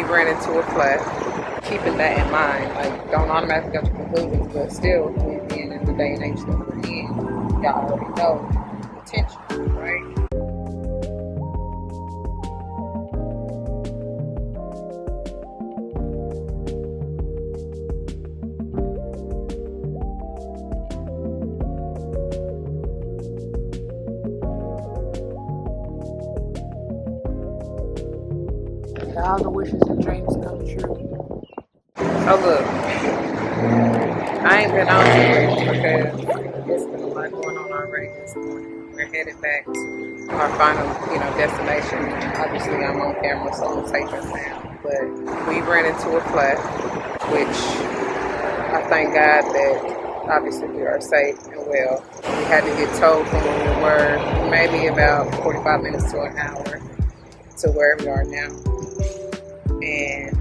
ran into a flat. Keeping that in mind, like, don't automatically go to conclusions, but still, being in the day and age that we're in, y'all already know the tension, right? All the wishes and dreams come true. So look, I ain't been on here because there's been a lot going on already this morning. We're headed back to our final, destination. Obviously, I'm on camera, so I'm taking sound. But we ran into a flat, which I thank God that obviously we are safe and well. We had to get towed from where we were, maybe about 45 minutes to an hour, to where we are now. And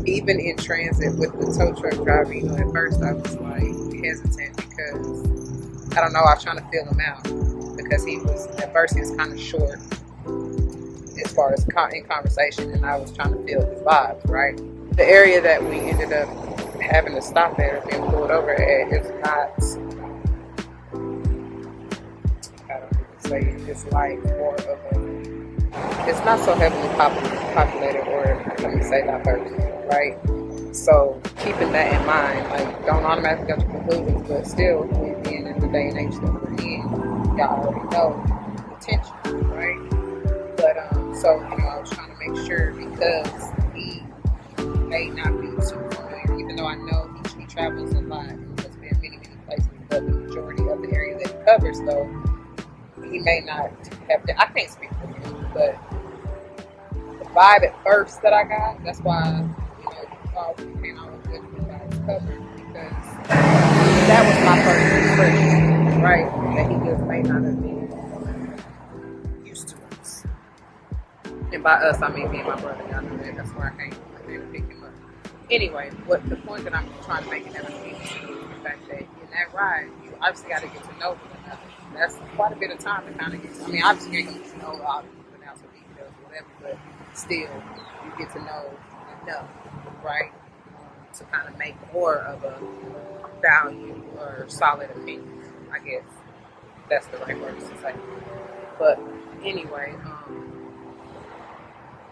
even in transit with the tow truck driver, at first I was like hesitant because I don't know, I was trying to feel him out because at first he was kind of short as far as in conversation, and I was trying to feel his vibes, right? The area that we ended up having to stop at or being pulled over at is not, I don't even say it, it's like more of it's not so heavily populated, or let me say diverse, right? So keeping that in mind, like, don't automatically go to conclusions, but still, being in the day and age that we're in, y'all already know the tension, right? But so I was trying to make sure because he may not be too familiar, even though I know he travels a lot and has been many places, but the majority of the area that he covers, though, he may not have. I can't speak for him, but the vibe at first that I got, that's why you can't always judge the guy's cover, because that was my first impression, right? That he just may not have been used to us. And by us, I mean me and my brother. Y'all know that. That's where I came to pick him up. Anyway, what the point that I'm trying to make in everything is the fact that in that ride, you obviously got to get to know one another. That's quite a bit of time to kind of get to. I mean, obviously you get to know all the ins and outs of details or whatever, but still, you get to know enough, right? To kind of make more of a value or solid opinion, I guess. That's the right word to say. But anyway,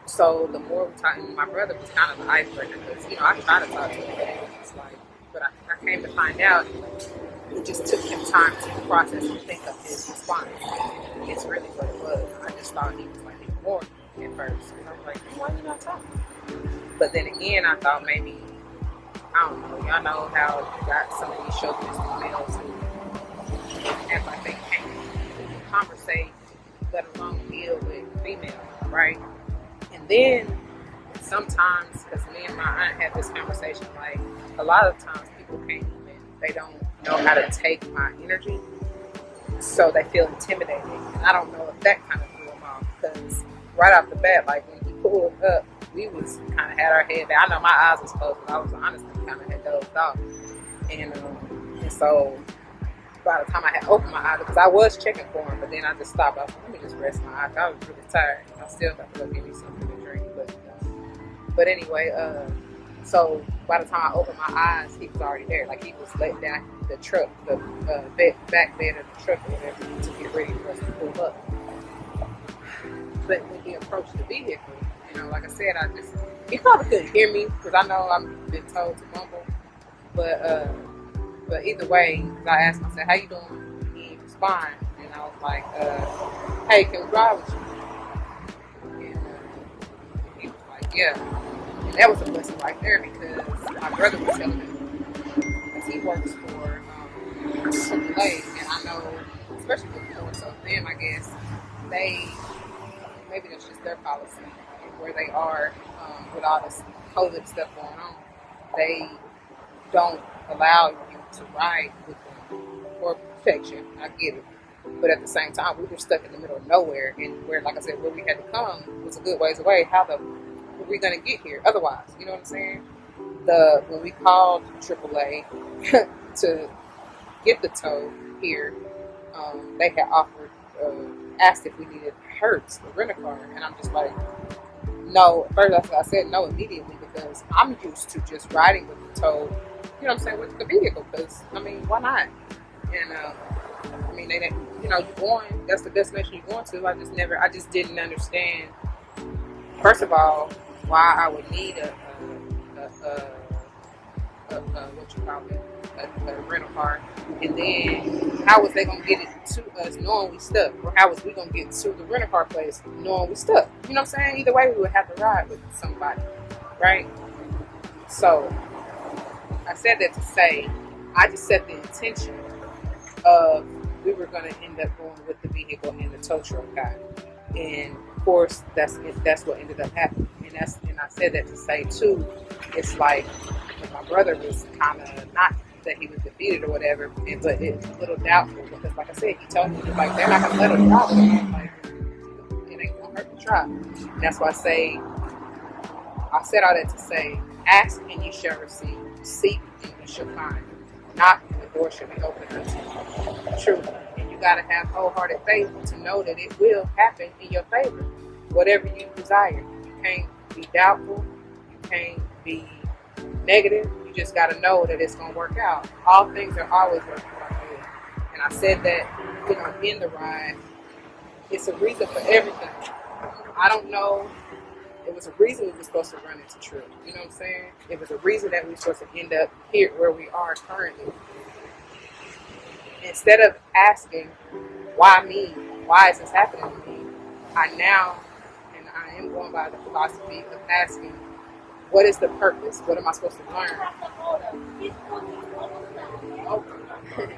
so the more we talk, my brother was kind of the icebreaker because, I try to talk to him, and it's like, but I came to find out it just took him time to process and think of his response. It's really what it was. I just thought he was like ignoring me at first. And I was like, why are you not talking? But then again, I thought maybe, I don't know, y'all know how you got some of these chauvinistic males who act like they can't conversate, let alone deal with females, right? And then sometimes, because me and my aunt had this conversation, like a lot of times people they don't know how to take my energy, so they feel intimidated. And I don't know if that kind of threw them off, because right off the bat, like when he pulled up, we was kind of had our head down. I know my eyes was closed, but I was honestly kind of had dozed off. And so by the time I had opened my eyes, because I was checking for him, but then I just stopped. I was like, let me just rest my eyes. I was really tired. I still got to go get me something to drink. But anyway, so by the time I opened my eyes, he was already there. Like, he was laying down the truck, the back bed of the truck or whatever, to get ready for us to pull up. But when he approached the vehicle, like I said, he probably couldn't hear me because I know I've been told to mumble. But either way, I asked him, I said, how you doing? He didn't respond. And I was like, hey, can we drive with you? And he was like, yeah. And that was a blessing right there, because my brother was telling me, because he works for AAA, and I know, especially with more so them, I guess, maybe that's just their policy, where they are with all this COVID stuff going on, they don't allow you to ride with them for protection. I get it. But at the same time, we were stuck in the middle of nowhere, and where, like I said, where we had to come was a good ways away. How were we going to get here otherwise? You know what I'm saying? When we called AAA to get the tow here, they had asked if we needed Hertz, the rent-a-car, and I'm just like, no. First, I said no immediately because I'm used to just riding with the tow. You know what I'm saying, with the vehicle? Because I mean, why not? And I mean, they, you know, you're going. That's the destination you're going to. I just didn't understand. First of all, why I would need what you call it, a rental car, and then how was they gonna get it to us knowing we stuck, or how was we gonna get to the rental car place knowing we stuck? You know what I'm saying? Either way, we would have to ride with somebody, right? So I said that to say, I just set the intention of we were gonna end up going with the vehicle and the tow truck guy, and of course that's what ended up happening, and I said that to say too, it's like my brother was kind of, not that he was defeated or whatever, but it's a little doubtful because, like I said, he told me like they're not gonna let us drive. I'm like, it ain't gonna hurt to try. And that's why I said all that to say, ask and you shall receive, seek and you shall find, knock and the door shall be opened unto you. Truly, and you gotta have wholehearted faith to know that it will happen in your favor, whatever you desire. You can't be doubtful. You can't be negative. You just got to know that it's going to work out. All things are always working out good. And I said that, you know, in the ride, it's a reason for everything. I don't know. It was a reason we were supposed to run into Trip. You know what I'm saying? It was a reason that we were supposed to end up here where we are currently. Instead of asking, why me? Why is this happening to me? I am going by the philosophy of asking, what is the purpose? What am I supposed to learn? Okay.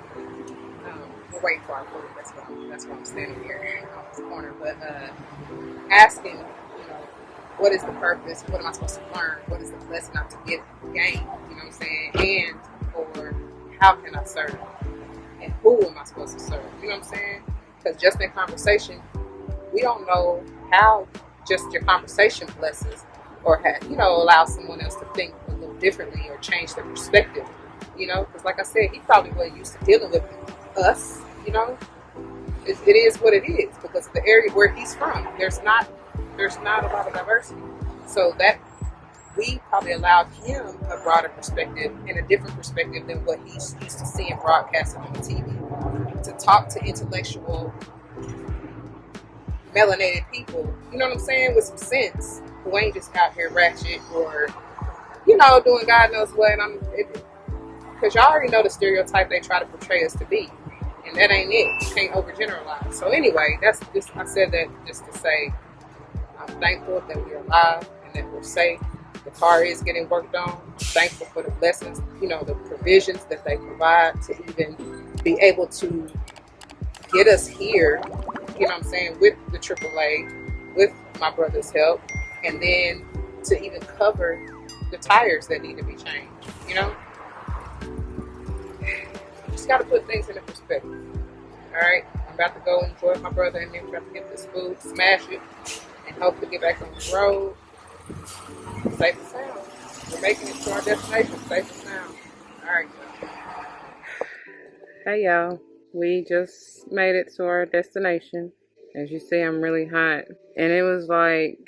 We're waiting for our food. That's why I'm standing here on this corner. But asking, you know, what is the purpose? What am I supposed to learn? What is the lesson I'm to gain? You know what I'm saying? And or how can I serve? And who am I supposed to serve? You know what I'm saying? Because just in conversation, we don't know how just your conversation blesses or allow someone else to think a little differently or change their perspective, you know, because like I said, he probably wasn't used to dealing with us, you know. It is what it is because of the area where he's from. There's not a lot of diversity, so that we probably allowed him a broader perspective and a different perspective than what he's used to seeing broadcasted on TV. To talk to intellectual, melanated people, you know what I'm saying, with some sense, who ain't just out here ratchet or, you know, doing God knows what. Because y'all already know the stereotype they try to portray us to be, and that ain't it. You can't overgeneralize. So anyway, I said that just to say I'm thankful that we're alive and that we're safe. The car is getting worked on. I'm thankful for the blessings, you know, the provisions that they provide to even be able to get us here, you know what I'm saying, with the AAA, with my brother's help, and then to even cover the tires that need to be changed, you know? You just got to put things into perspective, all right? I'm about to go enjoy my brother, and then we're about to get this food, smash it, and hopefully get back on the road, safe and sound. We're making it to our destination, safe and sound. All right. Hey, y'all. We just made it to our destination. As you see, I'm really hot. And it was like,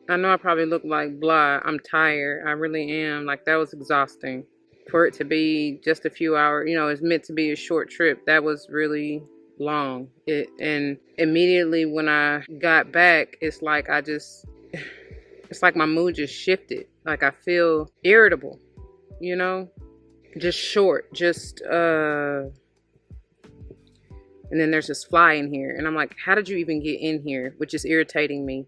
I know I probably look like blah. I'm tired. I really am. Like, that was exhausting. For it to be just a few hours, you know, it's meant to be a short trip. That was really long. And immediately when I got back, it's like it's like my mood just shifted. Like I feel irritable, you know, just short, and then there's this fly in here. And I'm like, how did you even get in here? Which is irritating me.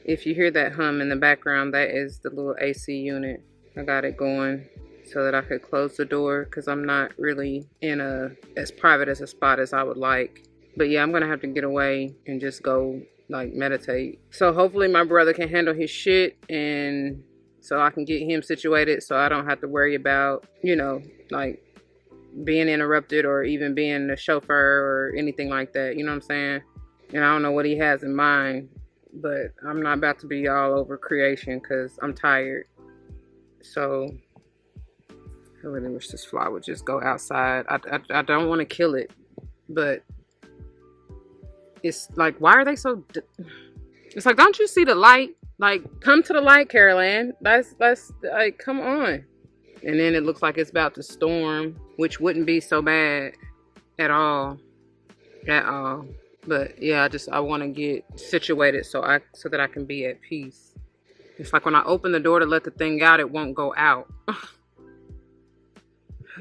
If you hear that hum in the background, that is the little AC unit. I got it going so that I could close the door because I'm not really in as private as a spot as I would like. But yeah, I'm going to have to get away and just go like meditate. So hopefully my brother can handle his shit and so I can get him situated so I don't have to worry about, you know, like being interrupted or even being a chauffeur or anything like that. You know what I'm saying? And I don't know what he has in mind, but I'm not about to be all over creation because I'm tired. So I really wish this fly would just go outside. I don't want to kill it, but it's like, why are they so It's like, don't you see the light? Like, come to the light, Caroline. That's like, come on. And then it looks like it's about to storm, which wouldn't be so bad at all. At all. But yeah, I want to get situated so that I can be at peace. It's like when I open the door to let the thing out, it won't go out.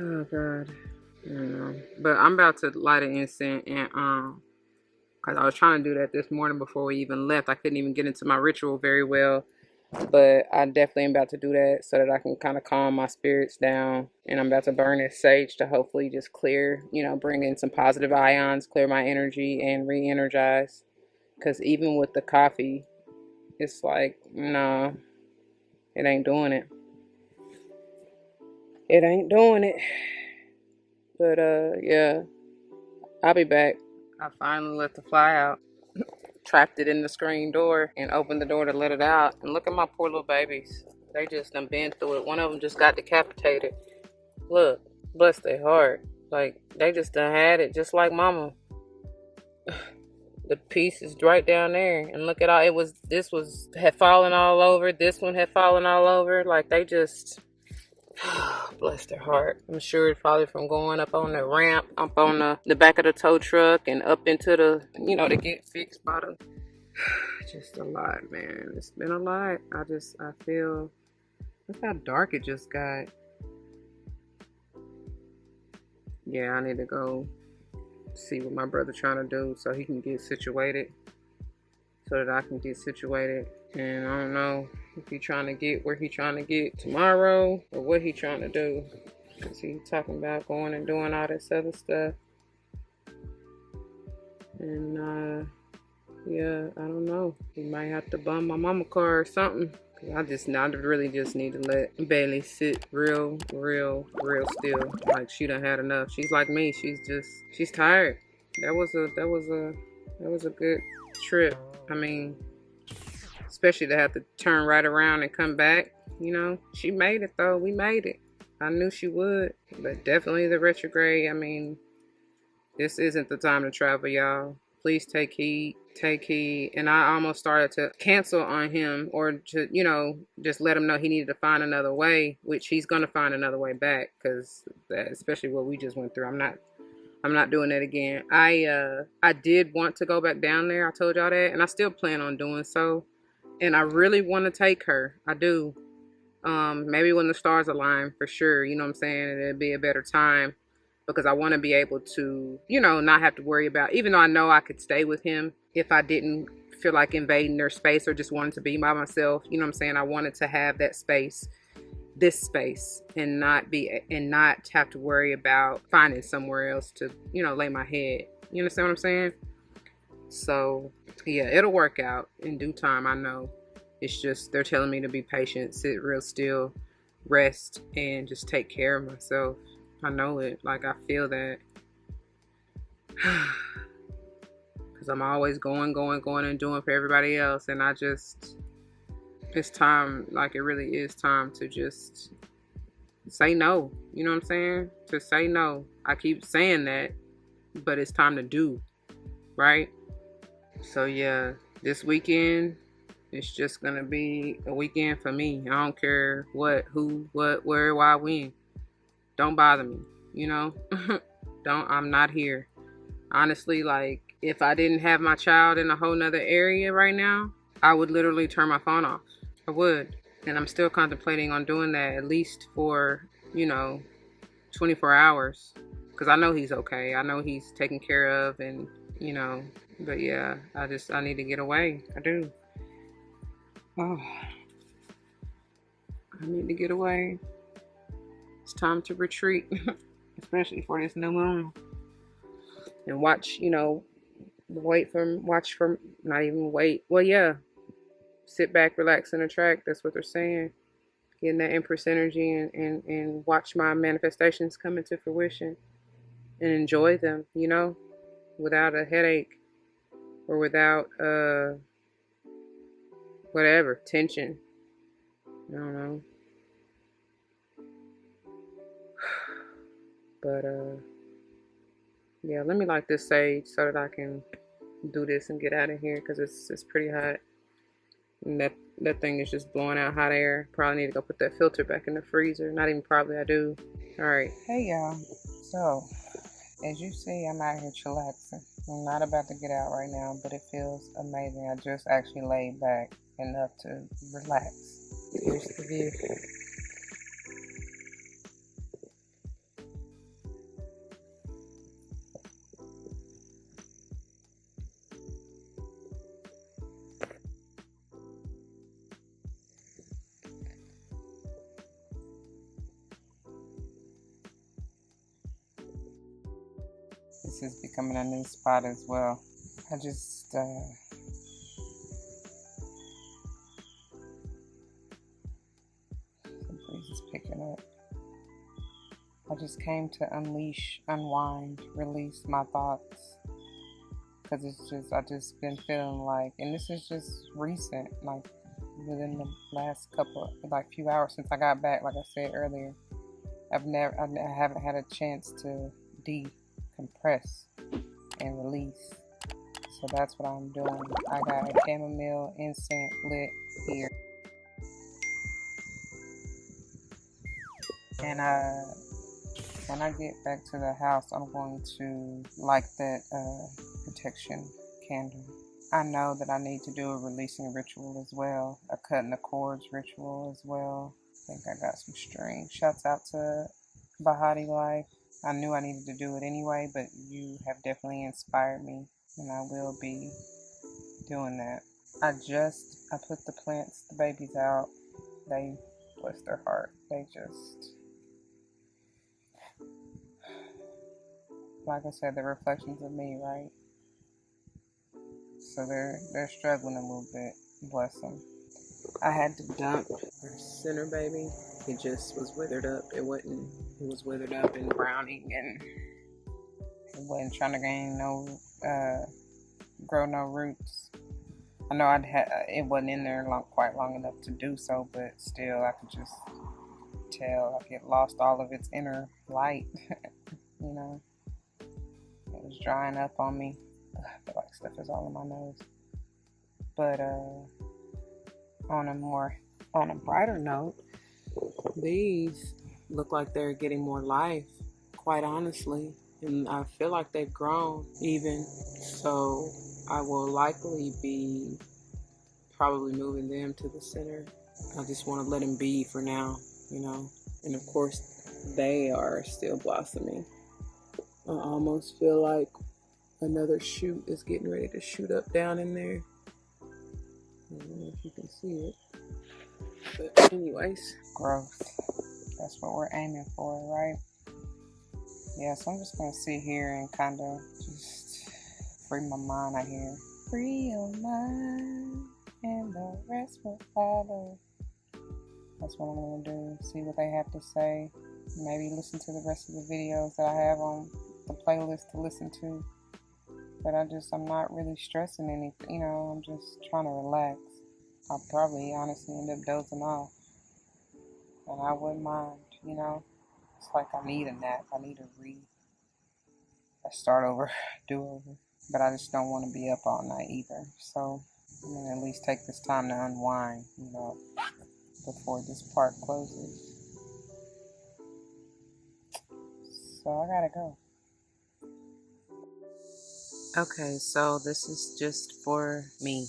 Oh God. I don't know. But I'm about to light an incense and because I was trying to do that this morning before we even left. I couldn't even get into my ritual very well. But I definitely am about to do that so that I can kind of calm my spirits down. And I'm about to burn this sage to hopefully just clear, bring in some positive ions, clear my energy, and re-energize. Because even with the coffee, it's like, no, it ain't doing it. It ain't doing it. But yeah, I'll be back. I finally let the fly out. Trapped it in the screen door and opened the door to let it out. And look at my poor little babies. They just done been through it. One of them just got decapitated. Look, bless their heart. Like, they just done had it just like mama. The piece is right down there. And look at all, had fallen all over. This one had fallen all over. Like, they just, bless their heart. I'm sure it's probably from going up on the ramp, up on the back of the tow truck and up into the, to get fixed by the, just a lot, man. It's been a lot. I feel, look how dark it just got. Yeah, I need to go see what my brother trying to do so he can get situated, so that I can get situated. And I don't know if he trying to get where he trying to get tomorrow or what he trying to do, because he talking about going and doing all this other stuff. And yeah, I don't know. He might have to bum my mama car or something. I really just need to let Bailey sit real still. Like, she done had enough. She's like me. She's tired. That was a good trip. I mean, especially to have to turn right around and come back. She made it though. We made it. I knew she would. But definitely the retrograde. I mean, this isn't the time to travel, y'all. Please take heed. And I almost started to cancel on him, or to, just let him know he needed to find another way, which he's going to find another way back, because especially what we just went through. I'm not doing that again. I did want to go back down there. I told y'all that, and I still plan on doing so. And I really want to take her. I do. Maybe when the stars align, for sure. You know what I'm saying? It'd be a better time, because I want to be able to, not have to worry about, even though I know I could stay with him if I didn't feel like invading their space or just wanted to be by myself. You know what I'm saying? I wanted to have that space, this space, and not have to worry about finding somewhere else to, lay my head. You understand what I'm saying? So yeah, it'll work out in due time. I know. It's just, they're telling me to be patient, sit real still, rest, and just take care of myself. I know it. Like, I feel that. Because I'm always going and doing for everybody else. And it's time, like, it really is time to just say no. You know what I'm saying? To say no. I keep saying that, but it's time to do. Right? So yeah, this weekend, it's just going to be a weekend for me. I don't care what, who, what, where, why, when. Don't bother me, I'm not here. Honestly, like, if I didn't have my child in a whole nother area right now, I would literally turn my phone off. I would. And I'm still contemplating on doing that, at least for, 24 hours. Because I know he's okay. I know he's taken care of, and, but yeah, I need to get away. I do. Oh, I need to get away. It's time to retreat, especially for this new moon. And watch, not even wait. Well, yeah. Sit back, relax, and attract. That's what they're saying. Getting that Empress energy and watch my manifestations come into fruition and enjoy them, without a headache or without, whatever, tension. I don't know. But yeah, let me light this sage so that I can do this and get out of here, because it's pretty hot. And that thing is just blowing out hot air. Probably need to go put that filter back in the freezer. Not even probably, I do. All right. Hey y'all. So, as you see, I'm out here chillaxing. I'm not about to get out right now, but it feels amazing. I just actually laid back enough to relax. Here's the view. This is becoming a new spot as well. I just, the breeze is picking up. I just came to unleash, unwind, release my thoughts. Because I just been feeling like, and this is just recent, like within the last few hours since I got back, like I said earlier. I haven't had a chance to decompress and release. So that's what I'm doing. I got chamomile incense lit here. And when I get back to the house, I'm going to light that protection candle. I know that I need to do a releasing ritual as well, a cutting the cords ritual as well. I think I got some string. Shouts out to Bahati Life. I knew I needed to do it anyway, but you have definitely inspired me, and I will be doing that. I put the plants, the babies out. They, bless their heart, they just, like I said, the reflections of me, right? So they're struggling a little bit, bless them. I had to dump our center baby. It just was withered up. It was withered up and browning, and it wasn't trying to grow no roots. I know it wasn't in there quite long enough to do so, but still I could just tell like it lost all of its inner light. You know, it was drying up on me. I feel like stuff is all in my nose. But on a brighter note, these look like they're getting more life, quite honestly, and I feel like they've grown even. So I will likely be probably moving them to the center. I just want to let them be for now, you know. And of course, they are still blossoming. I almost feel like another shoot is getting ready to shoot up down in there. I don't know if you can see it. But anyways, growth. That's what we're aiming for, right? Yeah, so I'm just going to sit here and kind of just free my mind out here. Free your mind and the rest will follow. That's what I'm going to do. See what they have to say. Maybe listen to the rest of the videos that I have on the playlist to listen to. But I'm not really stressing anything, you know, I'm just trying to relax. I'll probably honestly end up dozing off. And I wouldn't mind, you know. It's like I need a nap. I need a start over, do over. But I just don't want to be up all night either. So I'm going to at least take this time to unwind, you know, before this park closes. So I gotta go. Okay, so this is just for me.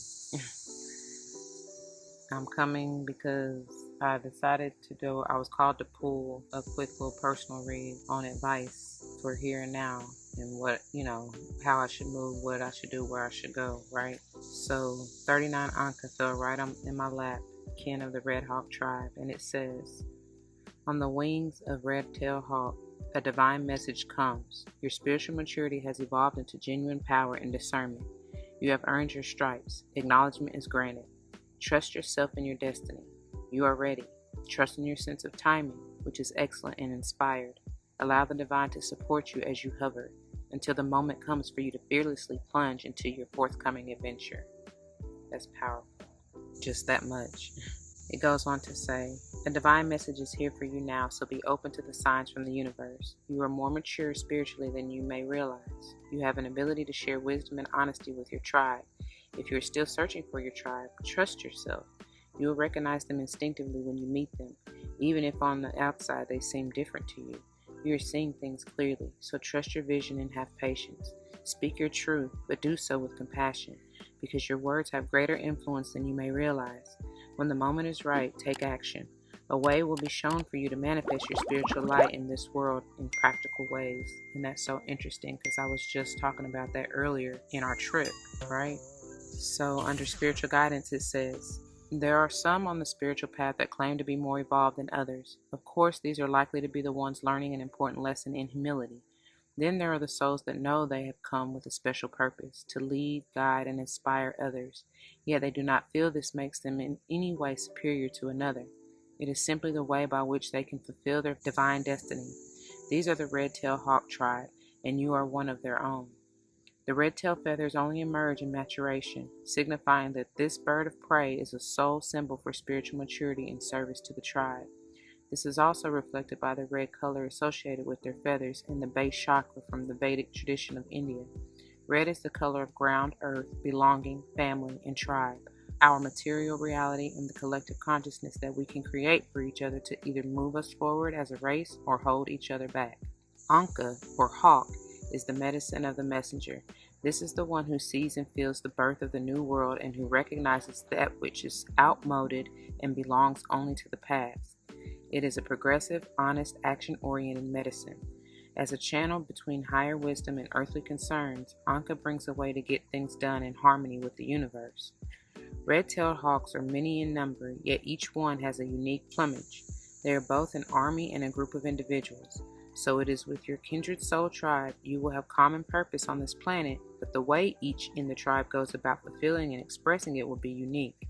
I'm coming because I decided I was called to pull a quick little personal read on advice for here and now and what, you know, how I should move, what I should do, where I should go, right? So 39 Anka fell right in my lap, kin of the Red Hawk tribe, and it says, on the wings of Red-tailed Hawk, a divine message comes. Your spiritual maturity has evolved into genuine power and discernment. You have earned your stripes. Acknowledgement is granted. Trust yourself and your destiny. You are ready. Trust in your sense of timing, which is excellent and inspired. Allow the divine to support you as you hover, until the moment comes for you to fearlessly plunge into your forthcoming adventure. That's powerful. Just that much. It goes on to say, a divine message is here for you now, so be open to the signs from the universe. You are more mature spiritually than you may realize. You have an ability to share wisdom and honesty with your tribe. If you're still searching for your tribe, trust yourself. You will recognize them instinctively when you meet them, even if on the outside they seem different to you. You are seeing things clearly, so trust your vision and have patience. Speak your truth, but do so with compassion, because your words have greater influence than you may realize. When the moment is right, take action. A way will be shown for you to manifest your spiritual light in this world in practical ways. And that's so interesting because I was just talking about that earlier in our trip, right? So under spiritual guidance, it says, there are some on the spiritual path that claim to be more evolved than others. Of course, these are likely to be the ones learning an important lesson in humility. Then there are the souls that know they have come with a special purpose, to lead, guide, and inspire others. Yet they do not feel this makes them in any way superior to another. It is simply the way by which they can fulfill their divine destiny. These are the red-tailed hawk tribe, and you are one of their own. The red-tail feathers only emerge in maturation, signifying that this bird of prey is a sole symbol for spiritual maturity and service to the tribe. This is also reflected by the red color associated with their feathers in the base chakra from the Vedic tradition of India. Red is the color of ground, earth, belonging, family, and tribe, our material reality and the collective consciousness that we can create for each other to either move us forward as a race or hold each other back. Anka, or hawk, is the medicine of the messenger. This is the one who sees and feels the birth of the new world and who recognizes that which is outmoded and belongs only to the past. It is a progressive, honest, action-oriented medicine. As a channel between higher wisdom and earthly concerns, Anka brings a way to get things done in harmony with the universe. Red-tailed hawks are many in number, yet each one has a unique plumage. They are both an army and a group of individuals. So it is with your kindred soul tribe. You will have common purpose on this planet, but the way each in the tribe goes about fulfilling and expressing it will be unique.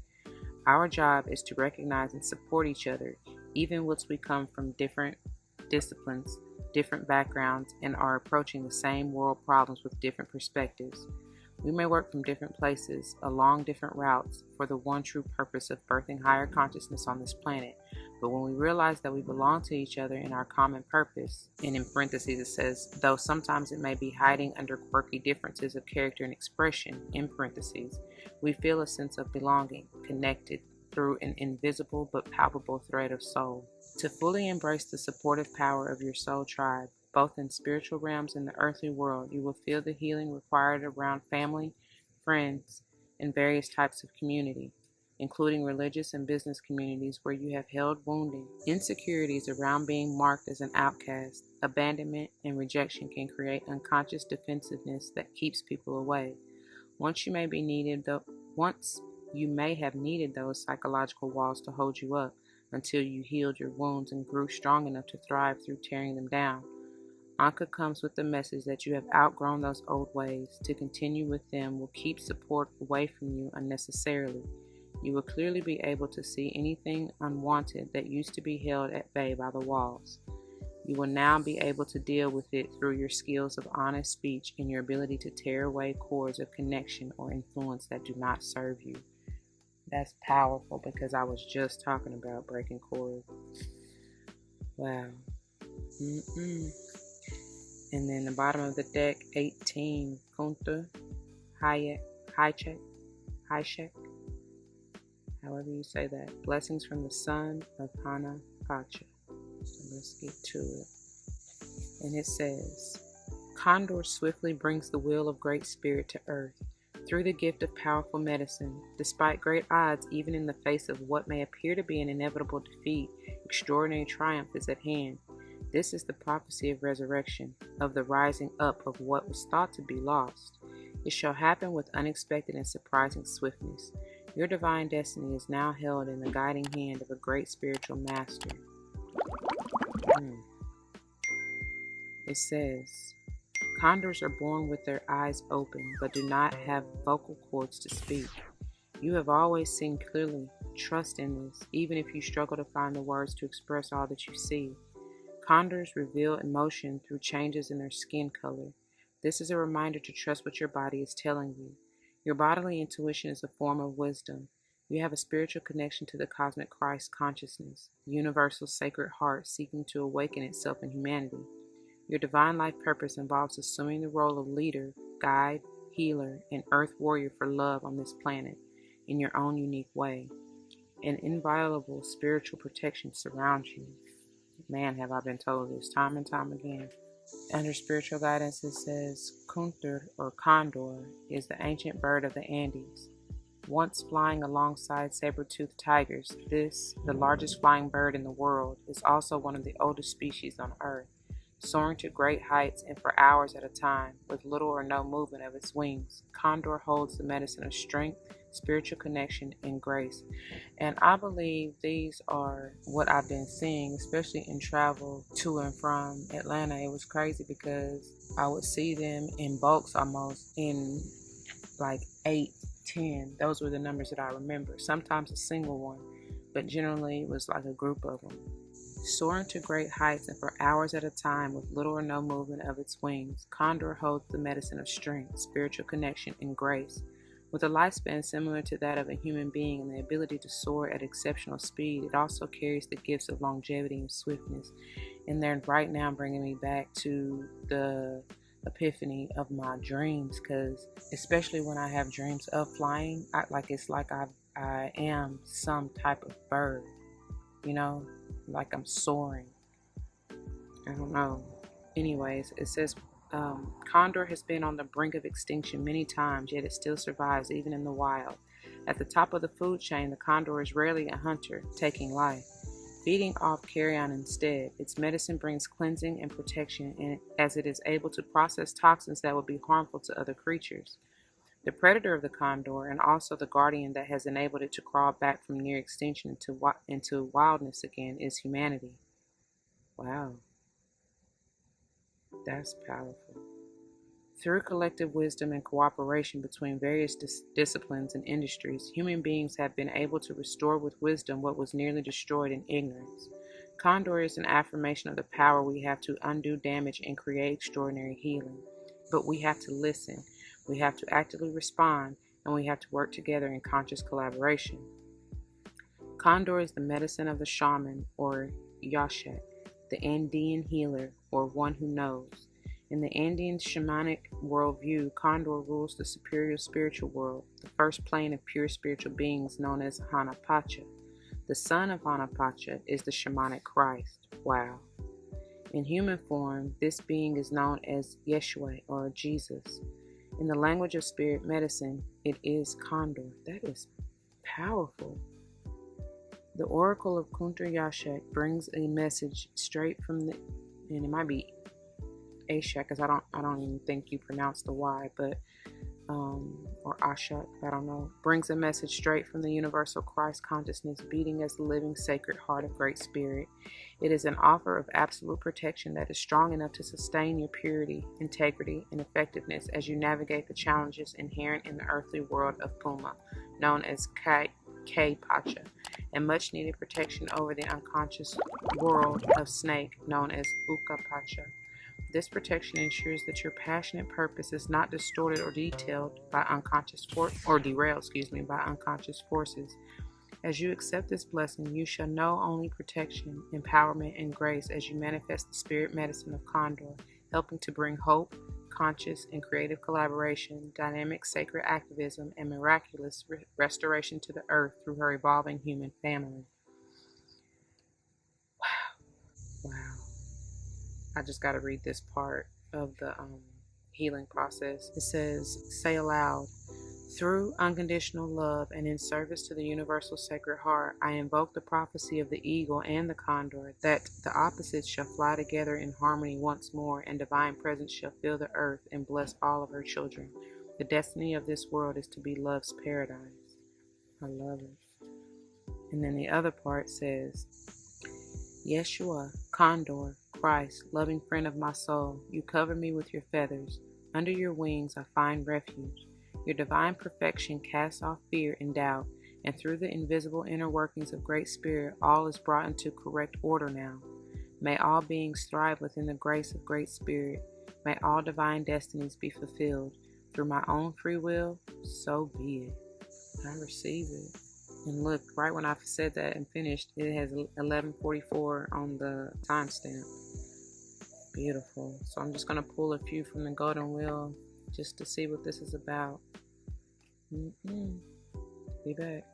Our job is to recognize and support each other, even once we come from different disciplines, different backgrounds, and are approaching the same world problems with different perspectives. We may work from different places, along different routes, for the one true purpose of birthing higher consciousness on this planet. But when we realize that we belong to each other in our common purpose, and in parentheses it says, though sometimes it may be hiding under quirky differences of character and expression, in parentheses, we feel a sense of belonging, connected through an invisible but palpable thread of soul. To fully embrace the supportive power of your soul tribe, both in spiritual realms and the earthly world, you will feel the healing required around family, friends, and various types of community, including religious and business communities where you have held wounding. Insecurities around being marked as an outcast, abandonment, and rejection can create unconscious defensiveness that keeps people away. Once you may have needed those psychological walls to hold you up until you healed your wounds and grew strong enough to thrive through tearing them down. Anka comes with the message that you have outgrown those old ways. To continue with them will keep support away from you unnecessarily. You will clearly be able to see anything unwanted that used to be held at bay by the walls. You will now be able to deal with it through your skills of honest speech and your ability to tear away cords of connection or influence that do not serve you. That's powerful because I was just talking about breaking cords. Wow. And then the bottom of the deck, 18, Kunta, Highcheck, however you say that. Blessings from the son of Hana Pacha. So let's get to it. And it says, Condor swiftly brings the will of Great Spirit to earth through the gift of powerful medicine. Despite great odds, even in the face of what may appear to be an inevitable defeat, extraordinary triumph is at hand. This is the prophecy of resurrection, of the rising up of what was thought to be lost. It shall happen with unexpected and surprising swiftness. Your divine destiny is now held in the guiding hand of a great spiritual master. It says, Condors are born with their eyes open, but do not have vocal cords to speak. You have always seen clearly. Trust in this, even if you struggle to find the words to express all that you see. Condors reveal emotion through changes in their skin color. This is a reminder to trust what your body is telling you. Your bodily intuition is a form of wisdom. You have a spiritual connection to the cosmic Christ consciousness, the universal sacred heart seeking to awaken itself in humanity. Your divine life purpose involves assuming the role of leader, guide, healer, and earth warrior for love on this planet in your own unique way. An inviolable spiritual protection surrounds you. Man, have I been told this time and time again. Under spiritual guidance, it says Kuntur or Condor is the ancient bird of the Andes. Once flying alongside saber-toothed tigers, this, the largest flying bird in the world, is also one of the oldest species on Earth. Soaring to great heights and for hours at a time, with little or no movement of its wings, Condor holds the medicine of strength, spiritual connection, and grace. And I believe these are what I've been seeing, especially in travel to and from Atlanta. It was crazy because I would see them in bulks almost, in like 8, 10. Those were the numbers that I remember. Sometimes a single one, but generally it was like a group of them. Soaring to great heights and for hours at a time with little or no movement of its wings, Condor holds the medicine of strength, spiritual connection, and grace. With a lifespan similar to that of a human being and the ability to soar at exceptional speed, it also carries the gifts of longevity and swiftness. And they're right now bringing me back to the epiphany of my dreams, because especially when I have dreams of flying, it's like I am some type of bird, like I'm soaring. I don't know. Anyways, it says Condor has been on the brink of extinction many times, yet it still survives even in the wild. At the top of the food chain, the condor is rarely a hunter, taking life, feeding off carrion instead. Its medicine brings cleansing and protection, as it is able to process toxins that would be harmful to other creatures. The predator of the condor, and also the guardian that has enabled it to crawl back from near extinction into wildness again, is humanity. Wow, that's powerful. Through collective wisdom and cooperation between various disciplines and industries, human beings have been able to restore with wisdom what was nearly destroyed in ignorance. Condor is an affirmation of the power we have to undo damage and create extraordinary healing. But we have to listen, we have to actively respond, and we have to work together in conscious collaboration. Condor is the medicine of the shaman, or Yashak, the Andean healer, or one who knows. In the Andean shamanic worldview, Condor rules the superior spiritual world, the first plane of pure spiritual beings known as Hanapacha. The son of Hanapacha is the shamanic Christ. Wow. In human form, this being is known as Yeshua, or Jesus. In the language of spirit medicine, it is Condor. That is powerful. The Oracle of Kuntur Yashak brings a message straight from the, and it might be Ashak, because I don't even think you pronounce the Y, but or Ashak, I don't know, brings a message straight from the universal Christ consciousness beating as the living sacred heart of Great Spirit. It is an offer of absolute protection that is strong enough to sustain your purity, integrity, and effectiveness as you navigate the challenges inherent in the earthly world of Puma, known as K-Pacha, and much needed protection over the unconscious world of Snake, known as Uka-Pacha. This protection ensures that your passionate purpose is not distorted or derailed by unconscious forces. As you accept this blessing, you shall know only protection, empowerment, and grace as you manifest the spirit medicine of Condor, helping to bring hope, conscious and creative collaboration, dynamic sacred activism, and miraculous restoration to the earth through her evolving human family. Wow. I just got to read this part of the healing process. It says, say aloud, through unconditional love and in service to the universal sacred heart, I invoke the prophecy of the eagle and the condor, that the opposites shall fly together in harmony once more, and divine presence shall fill the earth and bless all of her children. The destiny of this world is to be love's paradise. I love it. And then the other part says, Yeshua, Condor, Christ, loving friend of my soul, you cover me with your feathers. Under your wings I find refuge. Your divine perfection casts off fear and doubt, and through the invisible inner workings of Great Spirit, all is brought into correct order now. May all beings thrive within the grace of Great Spirit. May all divine destinies be fulfilled. Through my own free will, so be it. I receive it. And look, right when I said that and finished, it has 11:44 on the timestamp. Beautiful. So I'm just going to pull a few from the golden wheel just to see what this is about. Be back.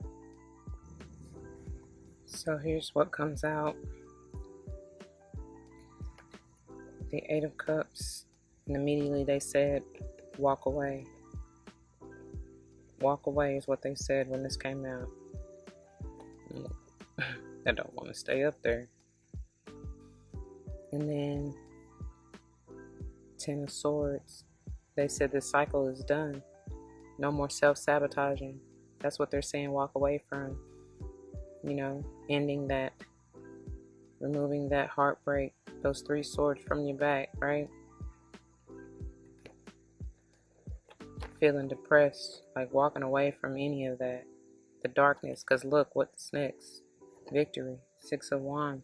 So here's what comes out. The Eight of Cups. And immediately they said, walk away. Walk away is what they said when this came out. I don't want to stay up there. And then Ten of Swords. They said this cycle is done. No more self-sabotaging. That's what they're saying, walk away from. You know, ending that, removing that heartbreak, those 3 swords from your back, right? Feeling depressed, like walking away from any of that. The darkness, because look what's next. Victory, 6 of Wands,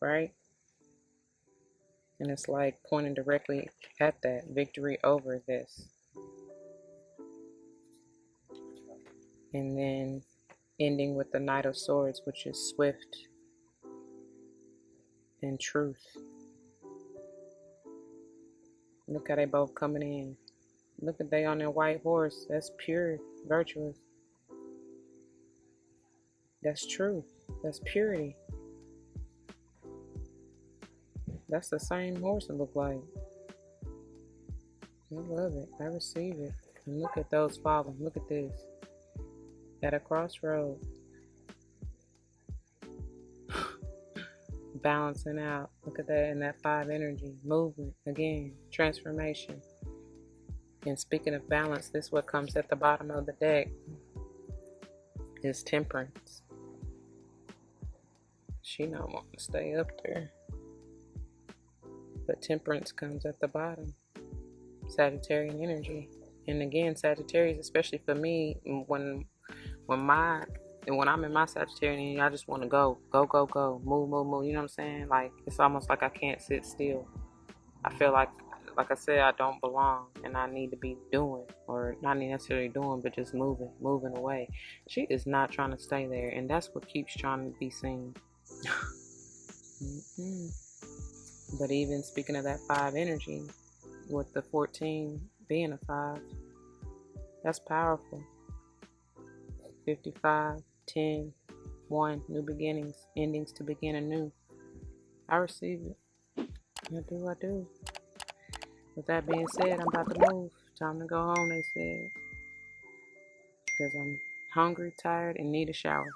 right? And it's like pointing directly at that, victory over this. And then ending with the Knight of Swords, which is swift and truth. Look how they both coming in. Look at they on their white horse. That's pure, virtuous. That's truth. That's purity. That's the same horse it look like. I love it. I receive it. And look at those falling. Look at this. At a crossroad. Balancing out. Look at that in that 5 energy. Movement. Again. Transformation. And speaking of balance, this is what comes at the bottom of the deck. Is Temperance. She not wanting to stay up there. But Temperance comes at the bottom. Sagittarian energy. And again, Sagittarius, especially for me, when I'm in my Sagittarian energy, I just want to go, move, you know what I'm saying? Like, it's almost like I can't sit still. I feel like I said, I don't belong, and I need to be doing, or not necessarily doing, but just moving away. She is not trying to stay there, and that's what keeps trying to be seen. But even speaking of that 5 energy, with the 14 being a 5, that's powerful. 55, 10, 1, new beginnings, endings to begin anew. I receive it. I do. With that being said, I'm about to move. Time to go home, they said. Because I'm hungry, tired, and need a shower.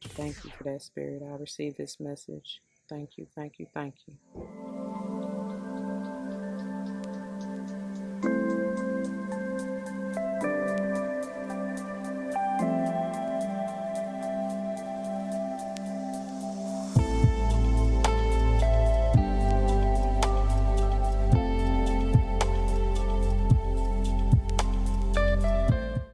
Thank you for that, Spirit. I received this message. Thank you, thank you, thank you.